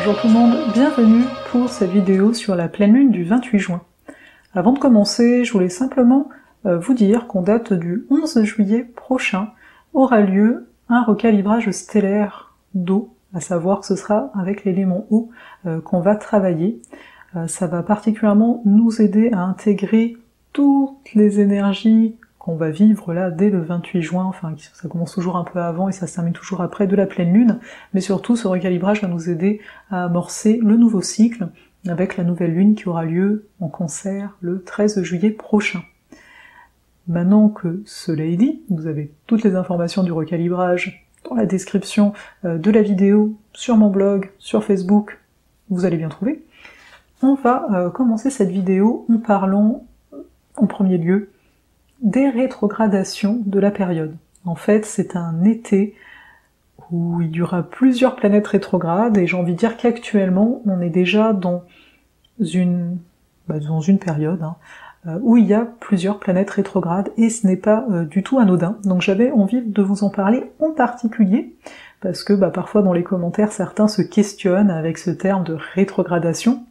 Bonjour tout le monde, bienvenue pour cette vidéo sur la pleine lune du 28 juin. Avant de commencer, je voulais simplement vous dire qu'en date du 11 juillet prochain aura lieu un recalibrage stellaire d'eau, à savoir que ce sera avec l'élément eau qu'on va travailler. Ça va particulièrement nous aider à intégrer toutes les énergies qu'on va vivre là dès le 28 juin, enfin ça commence toujours un peu avant et ça se termine toujours après de la pleine lune, mais surtout ce recalibrage va nous aider à amorcer le nouveau cycle avec la nouvelle lune qui aura lieu en Cancer le 13 juillet prochain. Maintenant que cela est dit, vous avez toutes les informations du recalibrage dans la description de la vidéo, sur mon blog, sur Facebook, vous allez bien trouver. On va commencer cette vidéo en parlant en premier lieu des rétrogradations de la période. En fait, c'est un été où il y aura plusieurs planètes rétrogrades, et j'ai envie de dire qu'actuellement, on est déjà dans une période où il y a plusieurs planètes rétrogrades, et ce n'est pas du tout anodin. Donc j'avais envie de vous en parler en particulier, parce que parfois dans les commentaires, certains se questionnent avec ce terme de rétrogradation.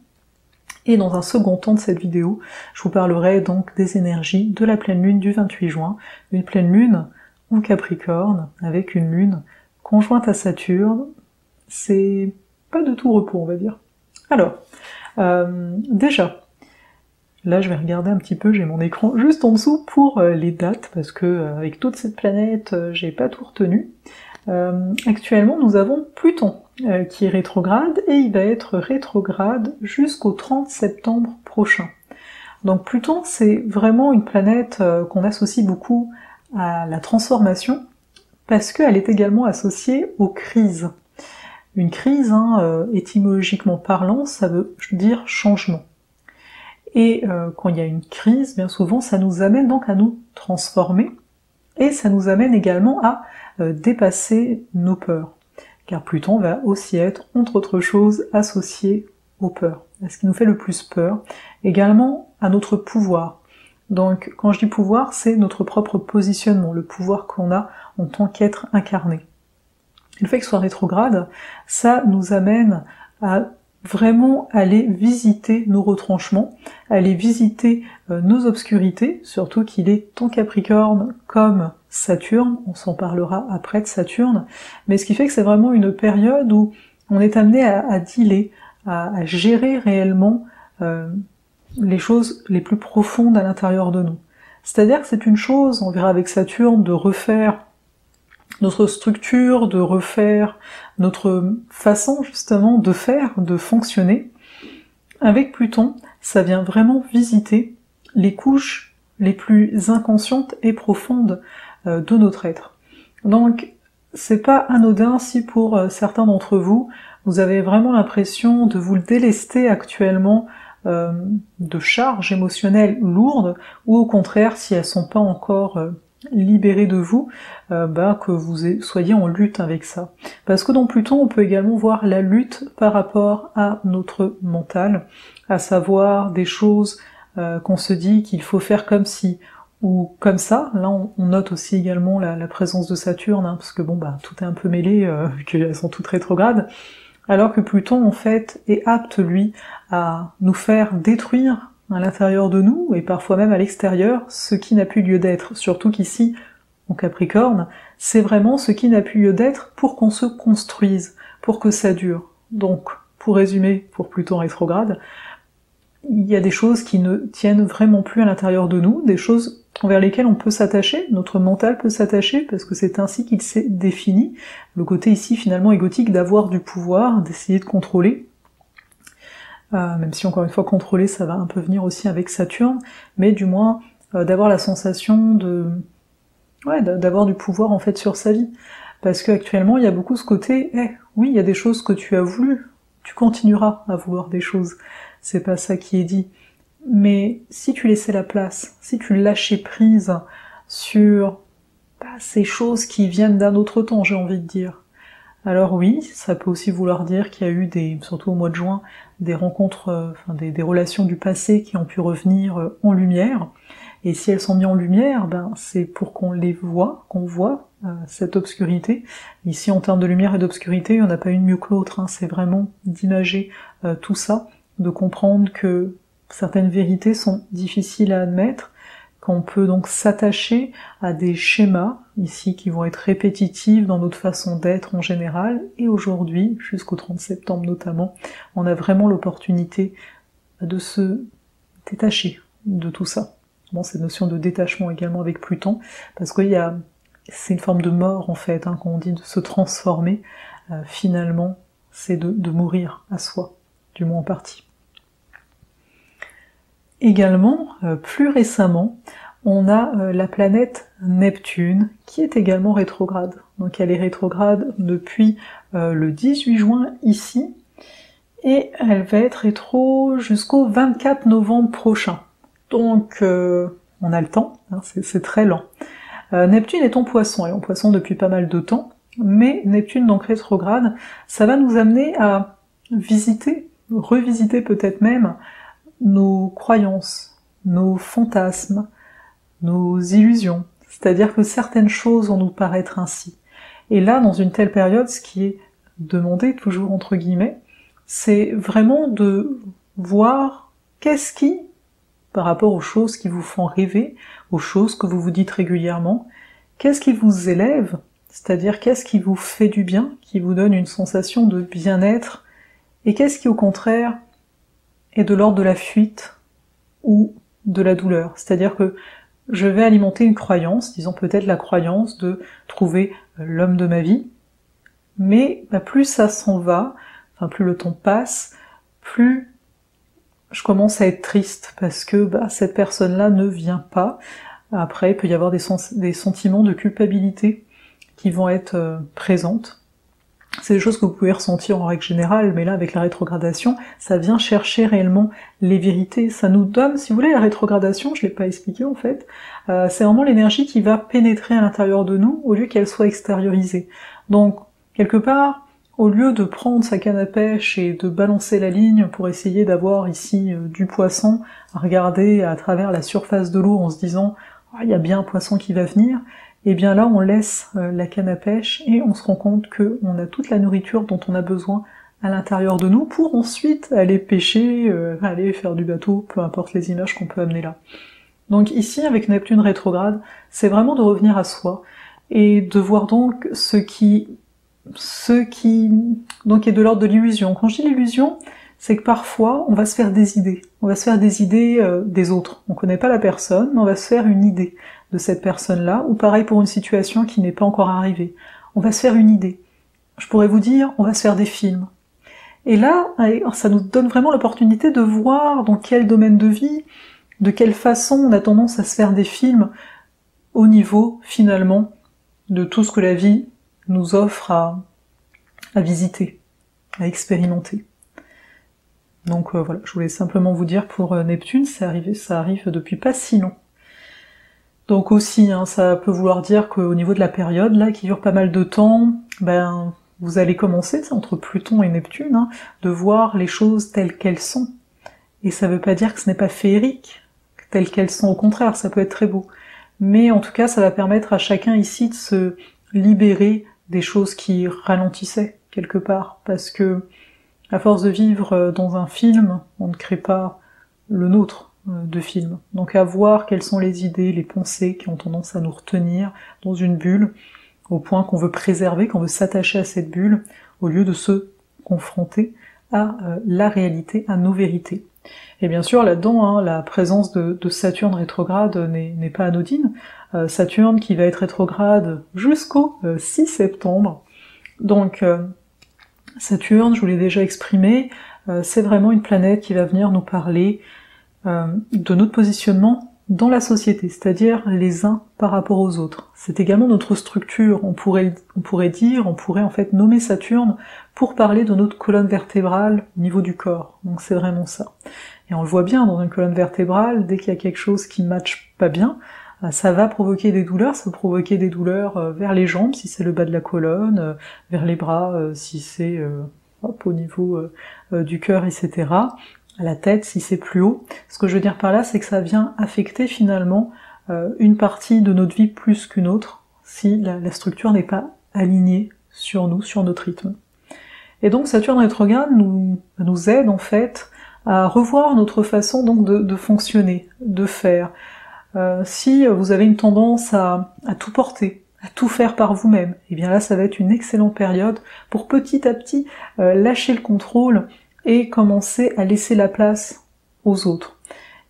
Et dans un second temps de cette vidéo, je vous parlerai donc des énergies de la pleine lune du 28 juin, une pleine lune en Capricorne, avec une lune conjointe à Saturne. C'est pas de tout repos, on va dire. Alors, déjà, là je vais regarder un petit peu, j'ai mon écran juste en dessous pour les dates, parce que avec toute cette planète, j'ai pas tout retenu. Actuellement, nous avons Pluton qui est rétrograde, et il va être rétrograde jusqu'au 30 septembre prochain. Donc Pluton, c'est vraiment une planète qu'on associe beaucoup à la transformation, parce qu'elle est également associée aux crises. Une crise, étymologiquement parlant, ça veut dire changement. Et quand il y a une crise, bien souvent, ça nous amène donc à nous transformer, et ça nous amène également à dépasser nos peurs. Car Pluton va aussi être, entre autres choses, associé aux peurs, à ce qui nous fait le plus peur, également à notre pouvoir. Donc, quand je dis pouvoir, c'est notre propre positionnement, le pouvoir qu'on a en tant qu'être incarné. Le fait que ce soit rétrograde, ça nous amène à vraiment aller visiter nos retranchements, aller visiter nos obscurités, surtout qu'il est en Capricorne comme Saturne, on s'en parlera après de Saturne, mais ce qui fait que c'est vraiment une période où on est amené à dealer, à gérer réellement les choses les plus profondes à l'intérieur de nous. C'est-à-dire que c'est une chose, on verra avec Saturne, de refaire notre structure, de refaire notre façon justement de faire, de fonctionner. Avec Pluton, ça vient vraiment visiter les couches les plus inconscientes et profondes de notre être. Donc, c'est pas anodin si pour certains d'entre vous, vous avez vraiment l'impression de vous délester actuellement de charges émotionnelles lourdes, ou au contraire, si elles sont pas encore libérées de vous, que vous soyez en lutte avec ça. Parce que dans Pluton, on peut également voir la lutte par rapport à notre mental, à savoir des choses qu'on se dit qu'il faut faire comme si, ou comme ça. Là, on note aussi également la présence de Saturne, parce que tout est un peu mêlé, vu qu'elles sont toutes rétrogrades, alors que Pluton, en fait, est apte, lui, à nous faire détruire à l'intérieur de nous, et parfois même à l'extérieur, ce qui n'a plus lieu d'être. Surtout qu'ici, en Capricorne, c'est vraiment ce qui n'a plus lieu d'être pour qu'on se construise, pour que ça dure. Donc, pour résumer, pour Pluton rétrograde, il y a des choses qui ne tiennent vraiment plus à l'intérieur de nous, des choses envers lesquelles on peut s'attacher, notre mental peut s'attacher, parce que c'est ainsi qu'il s'est défini, le côté ici finalement égotique d'avoir du pouvoir, d'essayer de contrôler, même si encore une fois contrôler ça va un peu venir aussi avec Saturne, mais du moins d'avoir la sensation d'avoir du pouvoir en fait sur sa vie, parce qu'actuellement il y a beaucoup ce côté, oui il y a des choses que tu as voulu, tu continueras à vouloir des choses, c'est pas ça qui est dit, mais si tu laissais la place, si tu lâchais prise sur ces choses qui viennent d'un autre temps, j'ai envie de dire, alors oui, ça peut aussi vouloir dire qu'il y a eu surtout au mois de juin, des rencontres, des relations du passé qui ont pu revenir en lumière, Et si elles sont mises en lumière, c'est pour qu'on les voit, qu'on voit cette obscurité. Ici, en termes de lumière et d'obscurité, il n'y en a pas une mieux que l'autre, hein. C'est vraiment d'imager tout ça, de comprendre que certaines vérités sont difficiles à admettre, qu'on peut donc s'attacher à des schémas, ici, qui vont être répétitifs dans notre façon d'être en général, et aujourd'hui, jusqu'au 30 septembre notamment, on a vraiment l'opportunité de se détacher de tout ça. Bon, cette notion de détachement également avec Pluton, parce que c'est une forme de mort en fait, hein, quand on dit de se transformer, finalement, c'est de mourir à soi, du moins en partie. Également, plus récemment, on a la planète Neptune, qui est également rétrograde. Donc elle est rétrograde depuis le 18 juin ici, et elle va être rétro jusqu'au 24 novembre prochain. Donc on a le temps, hein, c'est très lent. Neptune est en Poisson, elle est en Poisson depuis pas mal de temps, mais Neptune donc rétrograde, ça va nous amener à revisiter peut-être même nos croyances, nos fantasmes, nos illusions. C'est-à-dire que certaines choses vont nous paraître ainsi. Et là, dans une telle période, ce qui est demandé, toujours entre guillemets, c'est vraiment de voir qu'est-ce qui, par rapport aux choses qui vous font rêver, aux choses que vous vous dites régulièrement, qu'est-ce qui vous élève, c'est-à-dire qu'est-ce qui vous fait du bien, qui vous donne une sensation de bien-être, et qu'est-ce qui au contraire est de l'ordre de la fuite ou de la douleur. C'est-à-dire que je vais alimenter une croyance, disons peut-être la croyance de trouver l'homme de ma vie, mais plus ça s'en va, plus le temps passe, plus je commence à être triste parce que cette personne-là ne vient pas. Après, il peut y avoir des sentiments de culpabilité qui vont être présentes. C'est des choses que vous pouvez ressentir en règle générale, mais là, avec la rétrogradation, ça vient chercher réellement les vérités. Ça nous donne, si vous voulez, la rétrogradation, je l'ai pas expliqué en fait, c'est vraiment l'énergie qui va pénétrer à l'intérieur de nous, au lieu qu'elle soit extériorisée. Donc, quelque part, au lieu de prendre sa canne à pêche et de balancer la ligne pour essayer d'avoir ici du poisson, à regarder à travers la surface de l'eau en se disant « il y a bien un poisson qui va venir », et bien là on laisse la canne à pêche et on se rend compte qu'on a toute la nourriture dont on a besoin à l'intérieur de nous pour ensuite aller pêcher, aller faire du bateau, peu importe les images qu'on peut amener là. Donc ici avec Neptune rétrograde, c'est vraiment de revenir à soi et de voir donc ce qui donc est de l'ordre de l'illusion. Quand je dis l'illusion, c'est que parfois on va se faire des idées. On va se faire des idées des autres. On connaît pas la personne, mais on va se faire une idée de cette personne-là, ou pareil pour une situation qui n'est pas encore arrivée. On va se faire une idée. Je pourrais vous dire, on va se faire des films. Et là, ça nous donne vraiment l'opportunité de voir dans quel domaine de vie, de quelle façon on a tendance à se faire des films au niveau, finalement, de tout ce que la vie nous offre à visiter, à expérimenter. Donc voilà, je voulais simplement vous dire pour Neptune, ça arrive depuis pas si long. Donc aussi, ça peut vouloir dire qu'au niveau de la période, là, qui dure pas mal de temps, vous allez commencer, entre Pluton et Neptune, de voir les choses telles qu'elles sont. Et ça veut pas dire que ce n'est pas féerique, telles qu'elles sont, au contraire, ça peut être très beau. Mais en tout cas, ça va permettre à chacun ici de se libérer des choses qui ralentissaient, quelque part, parce que, à force de vivre dans un film, on ne crée pas le nôtre de film. Donc à voir quelles sont les idées, les pensées qui ont tendance à nous retenir dans une bulle, au point qu'on veut préserver, qu'on veut s'attacher à cette bulle, au lieu de se confronter à la réalité, à nos vérités. Et bien sûr, là-dedans, la présence de Saturne rétrograde n'est pas anodine. Saturne qui va être rétrograde jusqu'au 6 septembre. Donc Saturne, je vous l'ai déjà exprimé, c'est vraiment une planète qui va venir nous parler de notre positionnement dans la société, c'est-à-dire les uns par rapport aux autres. C'est également notre structure, on pourrait en fait nommer Saturne pour parler de notre colonne vertébrale au niveau du corps. Donc c'est vraiment ça. Et on le voit bien dans une colonne vertébrale, dès qu'il y a quelque chose qui ne matche pas bien, ça va provoquer des douleurs, ça va provoquer des douleurs vers les jambes si c'est le bas de la colonne, vers les bras si c'est au niveau du cœur, etc. à la tête si c'est plus haut. Ce que je veux dire par là, c'est que ça vient affecter finalement une partie de notre vie plus qu'une autre, si la structure n'est pas alignée sur nous, sur notre rythme. Et donc Saturne rétrograde nous aide en fait à revoir notre façon donc de fonctionner, de faire. Si vous avez une tendance à tout porter, à tout faire par vous-même, et bien là ça va être une excellente période pour petit à petit lâcher le contrôle et commencer à laisser la place aux autres.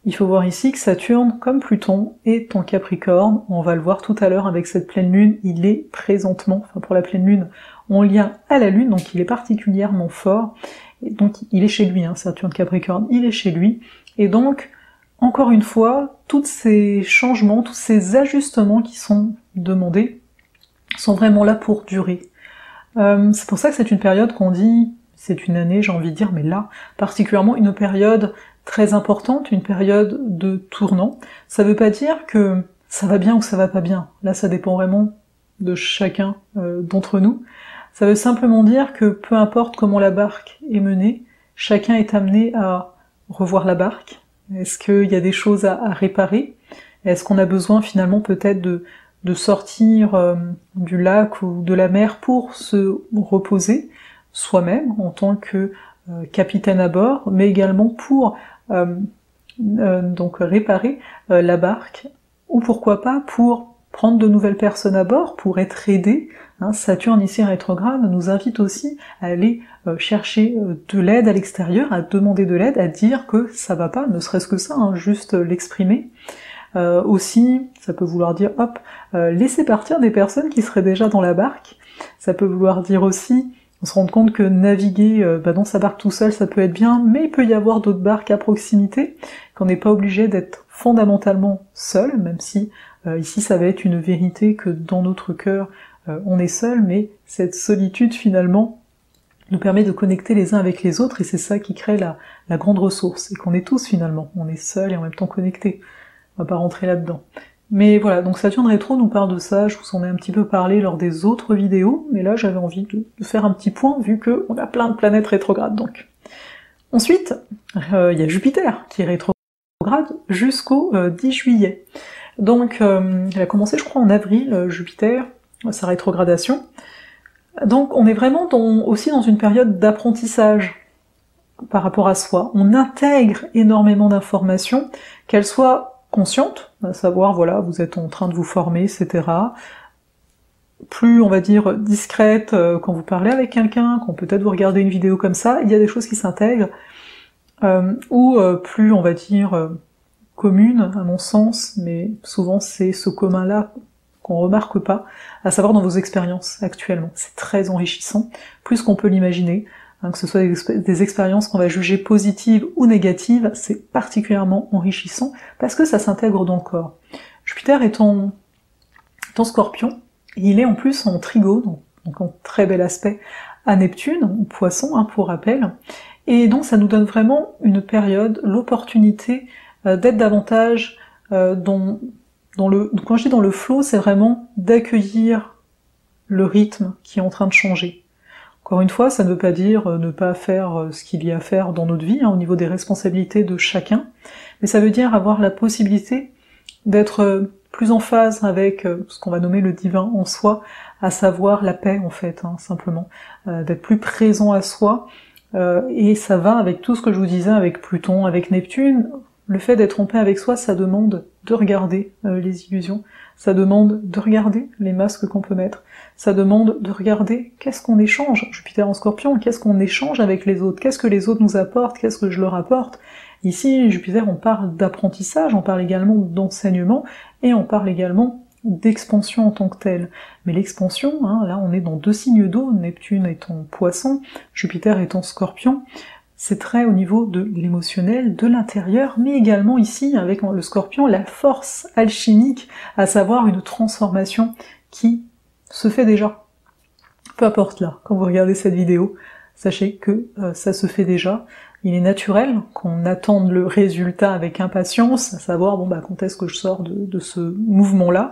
Il faut voir ici que Saturne, comme Pluton, est en Capricorne. On va le voir tout à l'heure avec cette pleine lune. Il est présentement, enfin pour la pleine lune, en lien à la lune, donc il est particulièrement fort. Et donc il est chez lui, hein, Saturne Capricorne, il est chez lui. Et donc, encore une fois, tous ces changements, tous ces ajustements qui sont demandés sont vraiment là pour durer. C'est pour ça que c'est une période qu'on dit, c'est une année, j'ai envie de dire, mais là, particulièrement une période très importante, une période de tournant. Ça veut pas dire que ça va bien ou ça va pas bien. Là, ça dépend vraiment de chacun d'entre nous. Ça veut simplement dire que peu importe comment la barque est menée, chacun est amené à revoir la barque. Est-ce qu'il y a des choses à réparer? Est-ce qu'on a besoin finalement peut-être de sortir du lac ou de la mer pour se reposer soi-même en tant que capitaine à bord, mais également pour donc réparer la barque, ou pourquoi pas pour prendre de nouvelles personnes à bord, pour être aidé. Hein, Saturne ici rétrograde nous invite aussi à aller chercher de l'aide à l'extérieur, à demander de l'aide, à dire que ça va pas, ne serait-ce que ça, hein, juste l'exprimer. Aussi, ça peut vouloir dire, hop, laisser partir des personnes qui seraient déjà dans la barque. Ça peut vouloir dire aussi, on se rend compte que naviguer dans sa barque tout seul, ça peut être bien, mais il peut y avoir d'autres barques à proximité, qu'on n'est pas obligé d'être fondamentalement seul, même si ici ça va être une vérité que dans notre cœur, on est seul, mais cette solitude finalement nous permet de connecter les uns avec les autres, et c'est ça qui crée la grande ressource, et qu'on est tous finalement, on est seul et en même temps connectés. On va pas rentrer là-dedans. Mais voilà, donc Saturne rétro nous parle de ça, je vous en ai un petit peu parlé lors des autres vidéos, mais là j'avais envie de faire un petit point, vu qu'on a plein de planètes rétrogrades donc. Ensuite, il y a Jupiter, qui est rétrograde jusqu'au 10 juillet. Donc, elle a commencé je crois en avril, Jupiter, sa rétrogradation. Donc on est vraiment aussi dans une période d'apprentissage par rapport à soi. On intègre énormément d'informations, qu'elles soient conscientes, à savoir, voilà, vous êtes en train de vous former, etc. Plus, on va dire, discrète quand vous parlez avec quelqu'un, quand peut-être vous regardez une vidéo comme ça, il y a des choses qui s'intègrent, ou plus, on va dire, commune, à mon sens, mais souvent c'est ce commun-là qu'on remarque pas, à savoir dans vos expériences actuellement. C'est très enrichissant, plus qu'on peut l'imaginer. Que ce soit des expériences qu'on va juger positives ou négatives, c'est particulièrement enrichissant parce que ça s'intègre dans le corps. Jupiter est en Scorpion, et il est en plus en Trigone, donc en très bel aspect à Neptune, en Poisson, hein, pour rappel, et donc ça nous donne vraiment une période, l'opportunité d'être davantage quand je dis dans le flow, c'est vraiment d'accueillir le rythme qui est en train de changer. Encore une fois, ça ne veut pas dire ne pas faire ce qu'il y a à faire dans notre vie, hein, au niveau des responsabilités de chacun, mais ça veut dire avoir la possibilité d'être plus en phase avec ce qu'on va nommer le divin en soi, à savoir la paix en fait, hein, simplement, d'être plus présent à soi, et ça va avec tout ce que je vous disais avec Pluton, avec Neptune. Le fait d'être en paix avec soi, ça demande de regarder les illusions, ça demande de regarder les masques qu'on peut mettre, ça demande de regarder qu'est-ce qu'on échange, Jupiter en Scorpion, qu'est-ce qu'on échange avec les autres, qu'est-ce que les autres nous apportent, qu'est-ce que je leur apporte. Ici, Jupiter, on parle d'apprentissage, on parle également d'enseignement, et on parle également d'expansion en tant que telle. Mais l'expansion, hein, là on est dans deux signes d'eau, Neptune est en Poisson, Jupiter est en Scorpion, c'est très au niveau de l'émotionnel, de l'intérieur, mais également ici, avec le Scorpion, la force alchimique, à savoir une transformation qui se fait déjà. Peu importe là, quand vous regardez cette vidéo, sachez que ça se fait déjà. Il est naturel qu'on attende le résultat avec impatience, à savoir, bon bah quand est-ce que je sors de ce mouvement-là.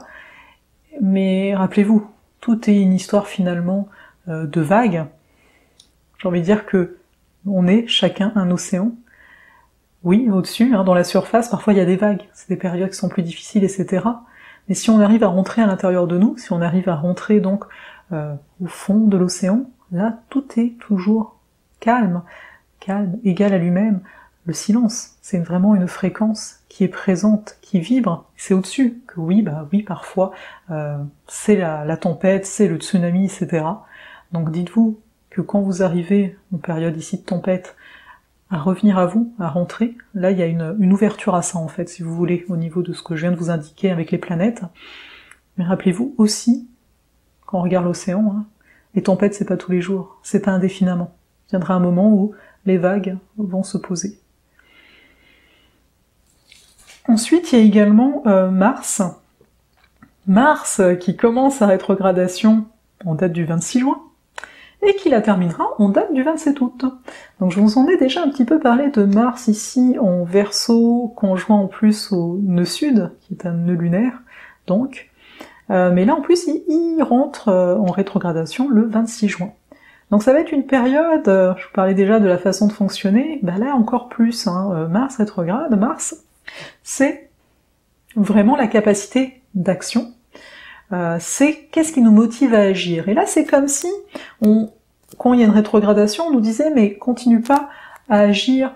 Mais rappelez-vous, tout est une histoire finalement de vagues. J'ai envie de dire que on est chacun un océan. oui, au-dessus, hein, dans la surface, parfois il y a des vagues, c'est des périodes qui sont plus difficiles, etc. Mais si on arrive à rentrer à l'intérieur de nous, si on arrive à rentrer donc au fond de l'océan, là tout est toujours calme, égal à lui-même. Le silence, c'est vraiment une fréquence qui est présente, qui vibre, c'est au-dessus, que oui, parfois, c'est la tempête, c'est le tsunami, etc. Donc dites-vous que quand vous arrivez en période ici de tempête, à revenir à vous, à rentrer, là il y a une ouverture à ça en fait, si vous voulez, au niveau de ce que je viens de vous indiquer avec les planètes. Mais rappelez-vous aussi, quand on regarde l'océan, hein, les tempêtes c'est pas tous les jours, c'est pas indéfiniment. Il viendra un moment où les vagues vont se poser. Ensuite, il y a également Mars. Mars qui commence sa rétrogradation en date du 26 juin, et qui la terminera en date du 27 août. Donc je vous en ai déjà un petit peu parlé de Mars ici en Verseau, conjoint en plus au nœud sud, qui est un nœud lunaire, donc. Mais là en plus il rentre en rétrogradation le 26 juin. Donc ça va être une période, je vous parlais déjà de la façon de fonctionner, là encore plus, hein, Mars rétrograde, Mars, c'est vraiment la capacité d'action, c'est qu'est-ce qui nous motive à agir. Et là c'est comme si, quand il y a une rétrogradation, on nous disait mais continue pas à agir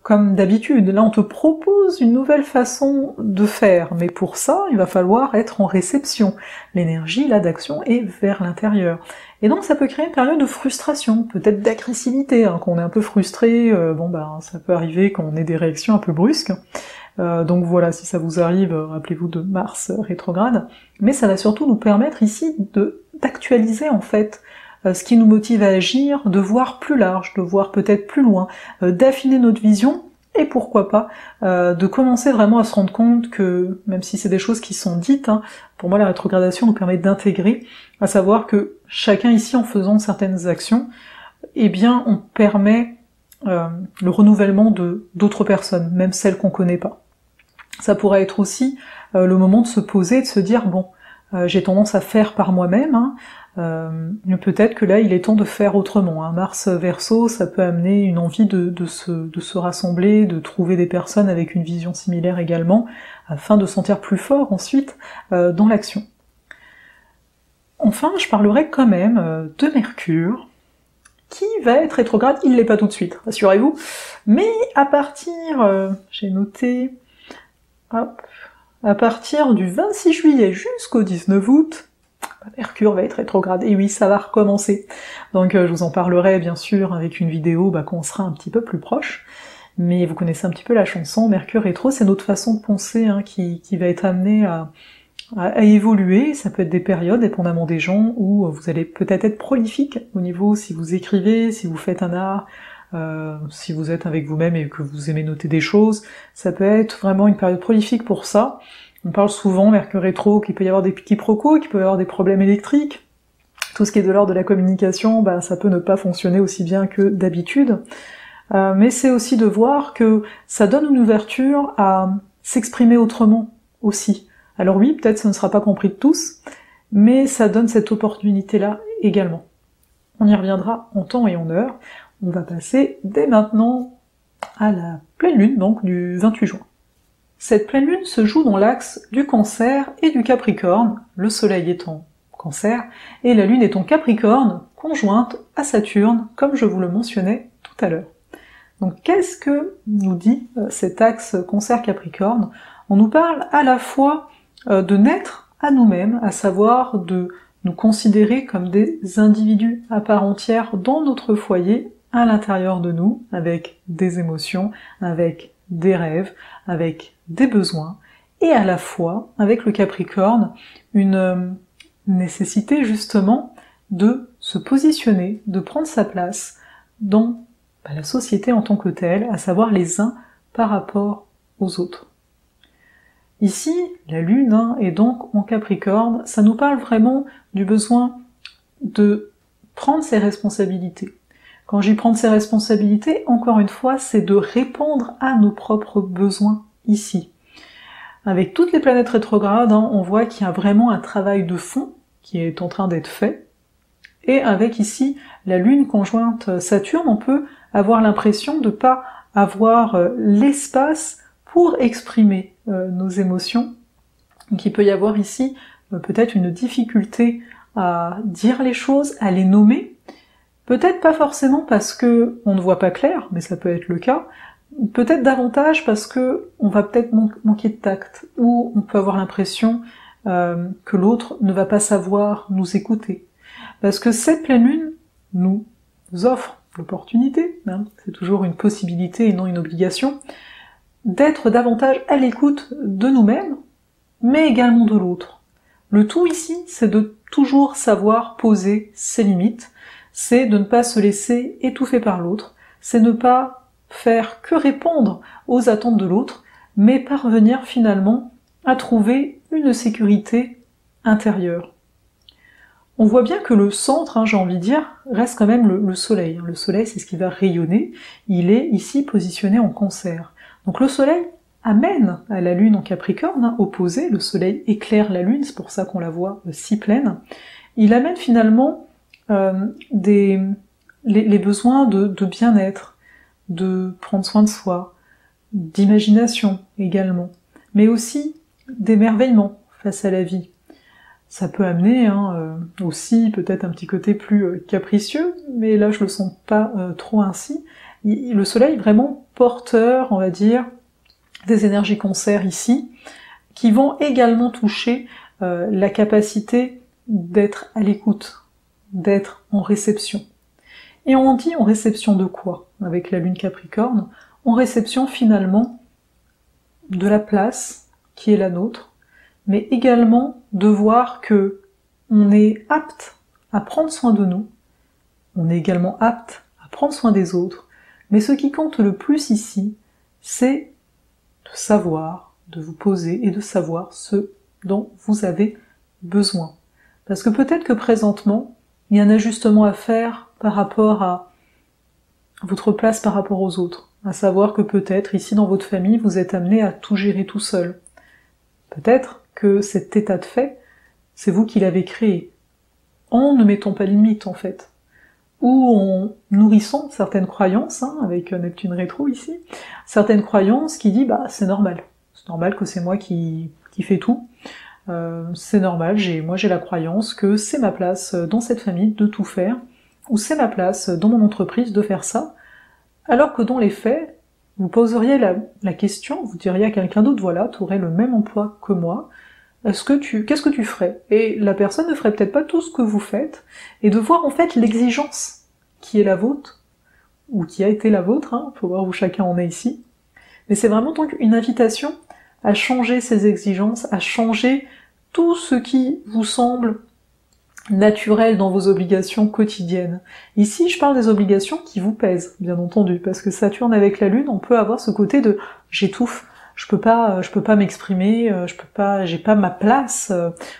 comme d'habitude, là on te propose une nouvelle façon de faire, mais pour ça il va falloir être en réception. L'énergie là d'action est vers l'intérieur. Et donc ça peut créer une période de frustration, peut-être d'agressivité, hein, qu'on est un peu frustré, ça peut arriver quand on ait des réactions un peu brusques. Donc voilà, si ça vous arrive, rappelez-vous de Mars rétrograde, mais ça va surtout nous permettre ici d'actualiser en fait ce qui nous motive à agir, de voir plus large, de voir peut-être plus loin, d'affiner notre vision, et pourquoi pas de commencer vraiment à se rendre compte que, même si c'est des choses qui sont dites, hein, pour moi la rétrogradation nous permet d'intégrer, à savoir que chacun ici en faisant certaines actions, eh bien on permet le renouvellement d'autres personnes, même celles qu'on connaît pas. Ça pourrait être aussi le moment de se poser, de se dire bon, j'ai tendance à faire par moi-même, hein, mais peut-être que là il est temps de faire autrement. Hein. Mars Verseau, ça peut amener une envie de se rassembler, de trouver des personnes avec une vision similaire également, afin de se sentir plus fort ensuite dans l'action. Enfin, je parlerai quand même de Mercure, qui va être rétrograde, il l'est pas tout de suite, rassurez-vous, mais à partir, j'ai noté, hop, à partir du 26 juillet jusqu'au 19 août, Mercure va être rétrograde, et oui, ça va recommencer. Donc je vous en parlerai bien sûr avec une vidéo quand on sera un petit peu plus proche, mais vous connaissez un petit peu la chanson, Mercure rétro, c'est notre façon de penser hein, qui va être amenée à évoluer, ça peut être des périodes, dépendamment des gens, où vous allez peut-être être prolifique au niveau, si vous écrivez, si vous faites un art, si vous êtes avec vous-même et que vous aimez noter des choses, ça peut être vraiment une période prolifique pour ça. On parle souvent, Mercure rétro, qu'il peut y avoir des quiproquos, qu'il peut y avoir des problèmes électriques, tout ce qui est de l'ordre de la communication, ça peut ne pas fonctionner aussi bien que d'habitude, mais c'est aussi de voir que ça donne une ouverture à s'exprimer autrement aussi. Alors oui, peut-être ce ne sera pas compris de tous, mais ça donne cette opportunité-là également. On y reviendra en temps et en heure. On va passer dès maintenant à la pleine lune, donc du 28 juin. Cette pleine lune se joue dans l'axe du Cancer et du Capricorne, le soleil est en Cancer, et la lune est en Capricorne, conjointe à Saturne, comme je vous le mentionnais tout à l'heure. Donc qu'est-ce que nous dit cet axe Cancer-Capricorne? On nous parle à la fois de naître à nous-mêmes, à savoir de nous considérer comme des individus à part entière dans notre foyer, à l'intérieur de nous, avec des émotions, avec des rêves, avec des besoins, et à la fois, avec le Capricorne, une nécessité justement de se positionner, de prendre sa place dans la société en tant que telle, à savoir les uns par rapport aux autres. Ici, la Lune est donc en Capricorne, ça nous parle vraiment du besoin de prendre ses responsabilités. Quand j'y prends ses responsabilités, encore une fois, c'est de répondre à nos propres besoins ici. Avec toutes les planètes rétrogrades, on voit qu'il y a vraiment un travail de fond qui est en train d'être fait. Et avec ici la Lune conjointe Saturne, on peut avoir l'impression de pas avoir l'espace pour exprimer nos émotions. Donc il peut y avoir ici peut-être une difficulté à dire les choses, à les nommer, peut-être pas forcément parce que on ne voit pas clair, mais ça peut être le cas, peut-être davantage parce que on va peut-être manquer de tact, ou on peut avoir l'impression que l'autre ne va pas savoir nous écouter. Parce que cette pleine lune nous offre l'opportunité, hein, c'est toujours une possibilité et non une obligation, d'être davantage à l'écoute de nous-mêmes, mais également de l'autre. Le tout ici, c'est de toujours savoir poser ses limites, c'est de ne pas se laisser étouffer par l'autre, c'est ne pas faire que répondre aux attentes de l'autre, mais parvenir finalement à trouver une sécurité intérieure. On voit bien que le centre, hein, j'ai envie de dire, reste quand même le soleil. Le soleil, c'est ce qui va rayonner, il est ici positionné en Cancer. Donc le soleil amène à la lune en Capricorne, hein, opposé, le soleil éclaire la lune, c'est pour ça qu'on la voit si pleine. Il amène finalement les besoins de bien-être, de prendre soin de soi, d'imagination également, mais aussi d'émerveillement face à la vie. Ça peut amener aussi peut-être un petit côté plus capricieux, mais là je le sens pas trop ainsi. Le soleil est vraiment porteur, on va dire, des énergies Cancer ici, qui vont également toucher la capacité d'être à l'écoute, d'être en réception. Et on dit en réception de quoi avec la lune Capricorne? En réception finalement de la place qui est la nôtre, mais également de voir que on est apte à prendre soin de nous, on est également apte à prendre soin des autres, mais ce qui compte le plus ici, c'est de savoir, de vous poser et de savoir ce dont vous avez besoin. Parce que peut-être que présentement, il y a un ajustement à faire par rapport à votre place par rapport aux autres, à savoir que peut-être ici dans votre famille, vous êtes amené à tout gérer tout seul. Peut-être que cet état de fait, c'est vous qui l'avez créé, en ne mettant pas de limite en fait, ou en nourrissant certaines croyances, hein, avec Neptune rétro ici, certaines croyances qui disent bah c'est normal que c'est moi qui fais tout, c'est normal, moi j'ai la croyance que c'est ma place dans cette famille de tout faire, ou c'est ma place dans mon entreprise de faire ça, alors que dans les faits, vous poseriez la question, vous diriez à quelqu'un d'autre, voilà, tu aurais le même emploi que moi, qu'est-ce que tu ferais? Et la personne ne ferait peut-être pas tout ce que vous faites, et de voir en fait l'exigence qui est la vôtre, ou qui a été la vôtre, hein, faut voir où chacun en est ici, mais c'est vraiment donc une invitation à changer ces exigences, à changer tout ce qui vous semble naturel dans vos obligations quotidiennes. Ici, je parle des obligations qui vous pèsent, bien entendu, parce que Saturne avec la Lune, on peut avoir ce côté de j'étouffe, je peux pas m'exprimer, j'ai pas ma place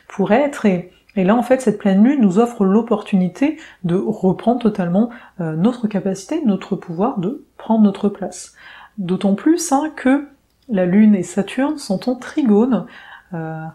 pour être, et là en fait cette pleine lune nous offre l'opportunité de reprendre totalement notre capacité, notre pouvoir de prendre notre place. D'autant plus que la Lune et Saturne sont en trigone,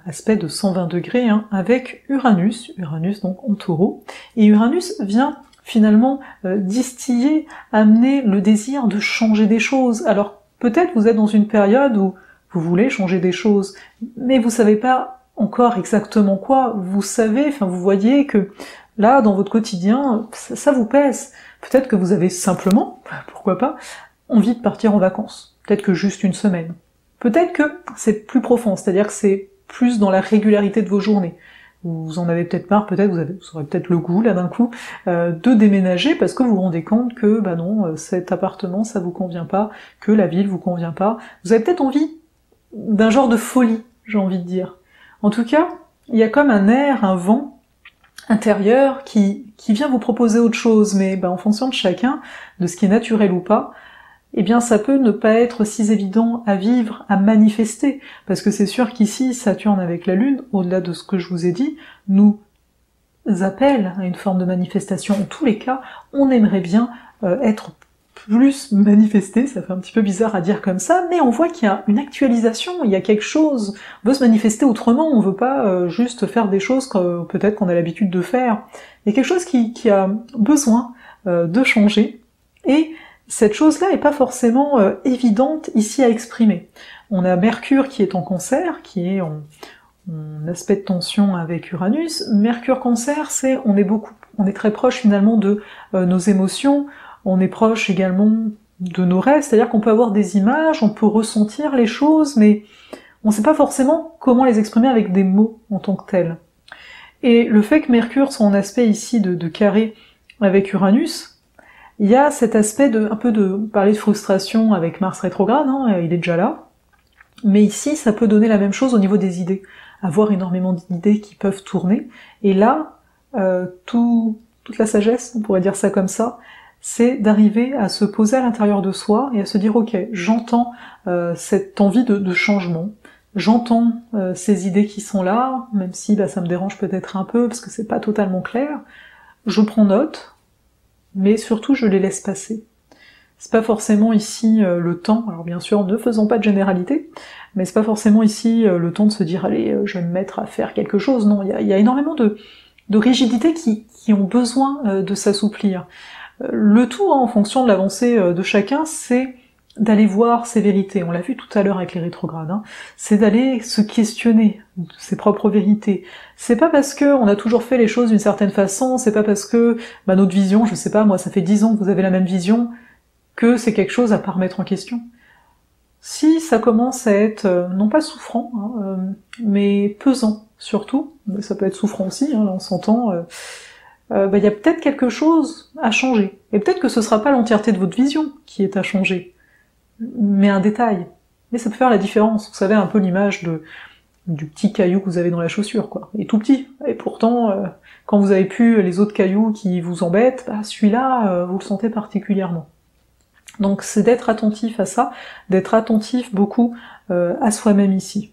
aspect de 120 degrés, avec Uranus donc en Taureau, et Uranus vient finalement distiller, amener le désir de changer des choses. Alors peut-être vous êtes dans une période où vous voulez changer des choses, mais vous savez pas encore exactement quoi, vous voyez que là, dans votre quotidien, ça vous pèse. Peut-être que vous avez simplement, pourquoi pas, envie de partir en vacances. Peut-être que juste une semaine. Peut-être que c'est plus profond, c'est-à-dire que c'est plus dans la régularité de vos journées. Vous en avez peut-être marre, vous aurez peut-être le goût, là, d'un coup, de déménager parce que vous vous rendez compte que, bah non, cet appartement, ça vous convient pas, que la ville vous convient pas. Vous avez peut-être envie d'un genre de folie, j'ai envie de dire. En tout cas, il y a comme un air, un vent intérieur qui vient vous proposer autre chose, mais en fonction de chacun, de ce qui est naturel ou pas, eh bien ça peut ne pas être si évident à vivre, à manifester, parce que c'est sûr qu'ici, Saturne avec la Lune, au-delà de ce que je vous ai dit, nous appelle à une forme de manifestation. En tous les cas, on aimerait bien être plus manifesté, ça fait un petit peu bizarre à dire comme ça, mais on voit qu'il y a une actualisation, il y a quelque chose, on veut se manifester autrement, on veut pas juste faire des choses que peut-être qu'on a l'habitude de faire. Il y a quelque chose qui a besoin de changer, et cette chose-là n'est pas forcément évidente ici à exprimer. On a Mercure qui est en Cancer, qui est en aspect de tension avec Uranus. Mercure Cancer, on est très proche finalement de nos émotions, on est proche également de nos rêves, c'est-à-dire qu'on peut avoir des images, on peut ressentir les choses, mais on ne sait pas forcément comment les exprimer avec des mots en tant que tels. Et le fait que Mercure soit en aspect ici de carré avec Uranus, il y a cet aspect un peu de parler de frustration avec Mars rétrograde, hein, il est déjà là, mais ici ça peut donner la même chose au niveau des idées, avoir énormément d'idées qui peuvent tourner, et là, toute la sagesse, on pourrait dire ça comme ça, c'est d'arriver à se poser à l'intérieur de soi et à se dire ok, j'entends cette envie de changement, j'entends ces idées qui sont là, même si ça me dérange peut-être un peu parce que c'est pas totalement clair, je prends note, mais surtout je les laisse passer. C'est pas forcément ici le temps, alors bien sûr ne faisons pas de généralité, mais c'est pas forcément ici le temps de se dire allez, je vais me mettre à faire quelque chose, non, il y a énormément de rigidités qui ont besoin de s'assouplir. Le tout, hein, en fonction de l'avancée de chacun, c'est d'aller voir ses vérités. On l'a vu tout à l'heure avec les rétrogrades, hein. C'est d'aller se questionner de ses propres vérités. C'est pas parce que on a toujours fait les choses d'une certaine façon, c'est pas parce que notre vision, je sais pas, moi ça fait 10 ans que vous avez la même vision, que c'est quelque chose à pas remettre en question. Si ça commence à être, non pas souffrant, hein, mais pesant surtout, mais ça peut être souffrant aussi, hein, là on s'entend, y a peut-être quelque chose à changer. Et peut-être que ce sera pas l'entièreté de votre vision qui est à changer, mais un détail. Mais ça peut faire la différence. Vous savez, un peu l'image du petit caillou que vous avez dans la chaussure, quoi. Il est tout petit. Et pourtant, quand vous avez plus les autres cailloux qui vous embêtent, celui-là, vous le sentez particulièrement. Donc c'est d'être attentif à ça, d'être attentif beaucoup à soi-même ici.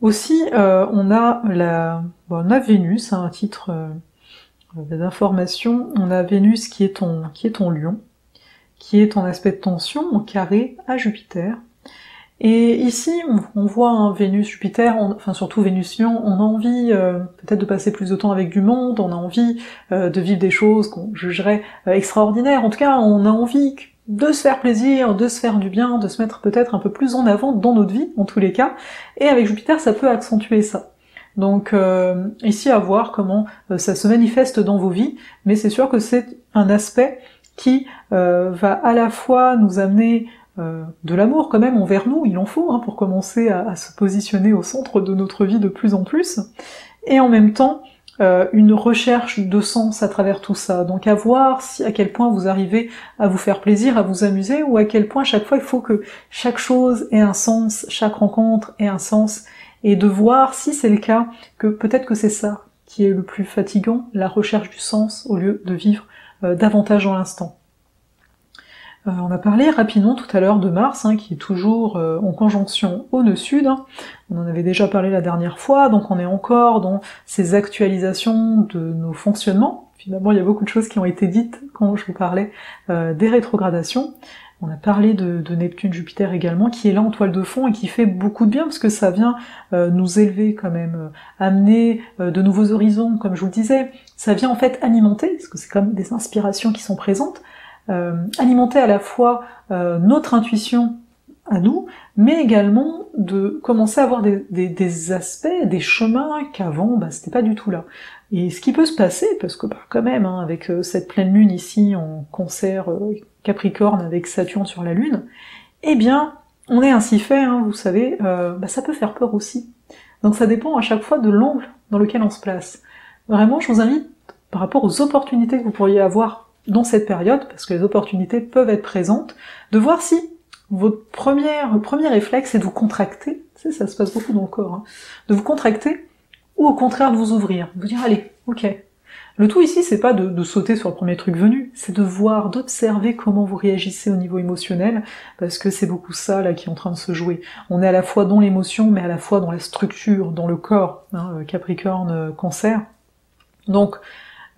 Aussi, on a Vénus, à un titre d'information, on a Vénus qui est en Lion, qui est en aspect de tension, en carré à Jupiter. Et ici, on voit un Vénus-Jupiter, enfin surtout Vénus-Lion, on a envie peut-être de passer plus de temps avec du monde, on a envie de vivre des choses qu'on jugerait extraordinaires, en tout cas on a envie de se faire plaisir, de se faire du bien, de se mettre peut-être un peu plus en avant dans notre vie, en tous les cas, et avec Jupiter ça peut accentuer ça. Donc ici à voir comment ça se manifeste dans vos vies, mais c'est sûr que c'est un aspect qui va à la fois nous amener de l'amour quand même envers nous, il en faut, hein, pour commencer à se positionner au centre de notre vie de plus en plus, et en même temps une recherche de sens à travers tout ça, donc à voir à quel point vous arrivez à vous faire plaisir, à vous amuser, ou à quel point chaque fois il faut que chaque chose ait un sens, chaque rencontre ait un sens, et de voir si c'est le cas, que peut-être que c'est ça qui est le plus fatigant, la recherche du sens, au lieu de vivre davantage dans l'instant. On a parlé rapidement tout à l'heure de Mars, hein, qui est toujours en conjonction au nœud sud, hein. On en avait déjà parlé la dernière fois, donc on est encore dans ces actualisations de nos fonctionnements. Finalement, il y a beaucoup de choses qui ont été dites quand je vous parlais des rétrogradations. On a parlé de Neptune-Jupiter également, qui est là en toile de fond et qui fait beaucoup de bien, parce que ça vient nous élever quand même, amener de nouveaux horizons, comme je vous le disais. Ça vient en fait alimenter, parce que c'est comme des inspirations qui sont présentes, alimenter à la fois notre intuition à nous, mais également de commencer à avoir des aspects, des chemins qu'avant, c'était pas du tout là. Et ce qui peut se passer, parce que quand même, hein, avec cette pleine lune ici en Cancer Capricorne avec Saturne sur la lune, eh bien, on est ainsi fait, hein, vous savez, ça peut faire peur aussi. Donc ça dépend à chaque fois de l'angle dans lequel on se place. Vraiment, je vous invite, par rapport aux opportunités que vous pourriez avoir dans cette période, parce que les opportunités peuvent être présentes, de voir si votre premier réflexe est de vous contracter, tu sais, ça se passe beaucoup dans le corps, hein, de vous contracter, ou au contraire de vous ouvrir, de vous dire allez, ok. Le tout ici, c'est pas de sauter sur le premier truc venu, c'est de voir, d'observer comment vous réagissez au niveau émotionnel, parce que c'est beaucoup ça là qui est en train de se jouer. On est à la fois dans l'émotion, mais à la fois dans la structure, dans le corps, hein, Capricorne, Cancer. Donc,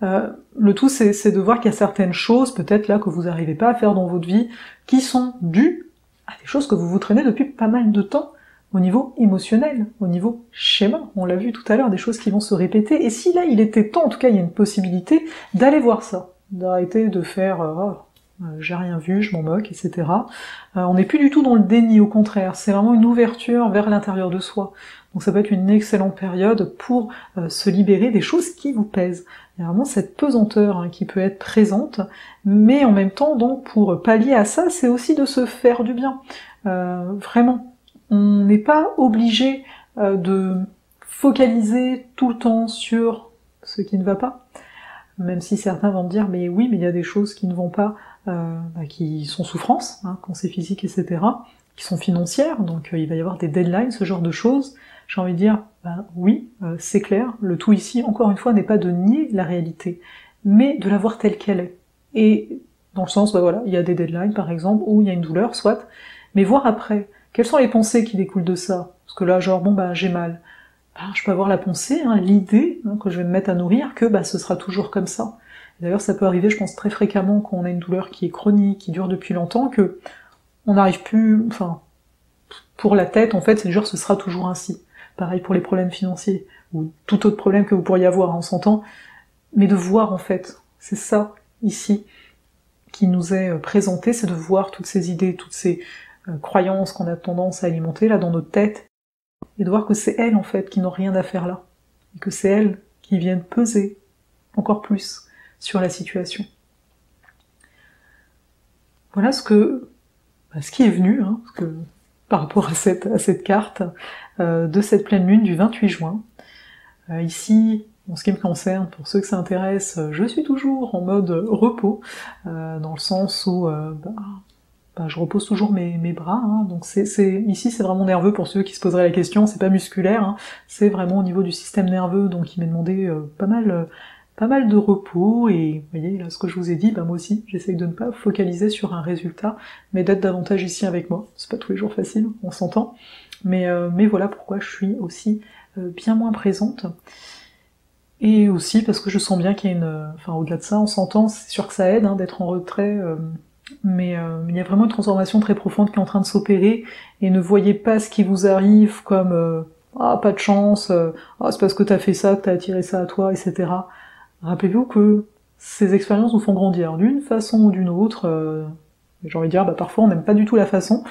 le tout, c'est de voir qu'il y a certaines choses, peut-être là, que vous n'arrivez pas à faire dans votre vie, qui sont dues à des choses que vous vous traînez depuis pas mal de temps, au niveau émotionnel, au niveau schéma. On l'a vu tout à l'heure, des choses qui vont se répéter, et si là, il était temps, en tout cas, il y a une possibilité d'aller voir ça, d'arrêter de faire j'ai rien vu, je m'en moque, etc. On n'est plus du tout dans le déni, au contraire, c'est vraiment une ouverture vers l'intérieur de soi. Donc ça peut être une excellente période pour se libérer des choses qui vous pèsent. Il y a vraiment cette pesanteur qui peut être présente, mais en même temps, donc, pour pallier à ça, c'est aussi de se faire du bien. Vraiment, on n'est pas obligé de focaliser tout le temps sur ce qui ne va pas, même si certains vont me dire mais oui, mais il y a des choses qui ne vont pas, qui sont souffrances, quand c'est physique, etc., qui sont financières, donc il va y avoir des deadlines, ce genre de choses. J'ai envie de dire, oui, c'est clair, le tout ici, encore une fois, n'est pas de nier la réalité, mais de la voir telle qu'elle est. Et dans le sens, voilà, il y a des deadlines, par exemple, où il y a une douleur, soit, mais voir après, quelles sont les pensées qui découlent de ça? Parce que là, genre, j'ai mal. Je peux avoir la pensée, l'idée, que je vais me mettre à nourrir, que ce sera toujours comme ça. D'ailleurs, ça peut arriver, je pense, très fréquemment, quand on a une douleur qui est chronique, qui dure depuis longtemps, que on n'arrive plus, pour la tête, en fait, c'est genre, ce sera toujours ainsi. Pareil pour les problèmes financiers, ou tout autre problème que vous pourriez avoir, on s'entend, mais de voir, en fait, c'est ça, ici, qui nous est présenté, c'est de voir toutes ces idées, toutes ces croyances qu'on a tendance à alimenter, là, dans notre tête, et de voir que c'est elles, en fait, qui n'ont rien à faire là, et que c'est elles qui viennent peser encore plus sur la situation. Voilà ce qui est venu, parce que, par rapport à cette carte de cette pleine lune du 28 juin. Ici, en ce qui me concerne, pour ceux que ça intéresse, je suis toujours en mode repos, dans le sens où je repose toujours mes bras, donc ici c'est vraiment nerveux pour ceux qui se poseraient la question, c'est pas musculaire, c'est vraiment au niveau du système nerveux, donc il m'est demandé pas mal de repos, et vous voyez là ce que je vous ai dit, moi aussi j'essaye de ne pas focaliser sur un résultat, mais d'être davantage ici avec moi. C'est pas tous les jours facile, on s'entend, mais voilà pourquoi je suis aussi bien moins présente. Et aussi parce que je sens bien qu'il y a au-delà de ça, on s'entend, c'est sûr que ça aide d'être en retrait, mais il y a vraiment une transformation très profonde qui est en train de s'opérer, et ne voyez pas ce qui vous arrive comme pas de chance, c'est parce que t'as fait ça, que t'as attiré ça à toi, etc. Rappelez-vous que ces expériences nous font grandir d'une façon ou d'une autre, j'ai envie de dire, parfois on n'aime pas du tout la façon.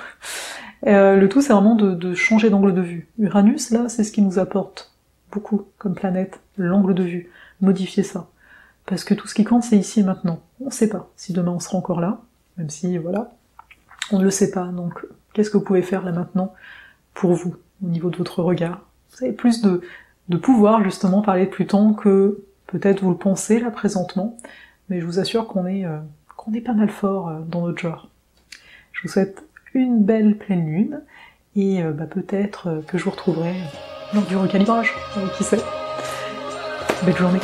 Le tout c'est vraiment de changer d'angle de vue. Uranus, là, c'est ce qui nous apporte beaucoup comme planète, l'angle de vue, modifier ça. Parce que tout ce qui compte c'est ici et maintenant. On sait pas si demain on sera encore là, même si, voilà, on ne le sait pas. Donc qu'est-ce que vous pouvez faire là maintenant pour vous, au niveau de votre regard? Vous avez plus de pouvoir justement parler de Pluton que peut-être vous le pensez là présentement, mais je vous assure qu'on est pas mal fort dans notre genre. Je vous souhaite une belle pleine lune, et peut-être que je vous retrouverai lors du recalibrage, qui sait. Belle journée.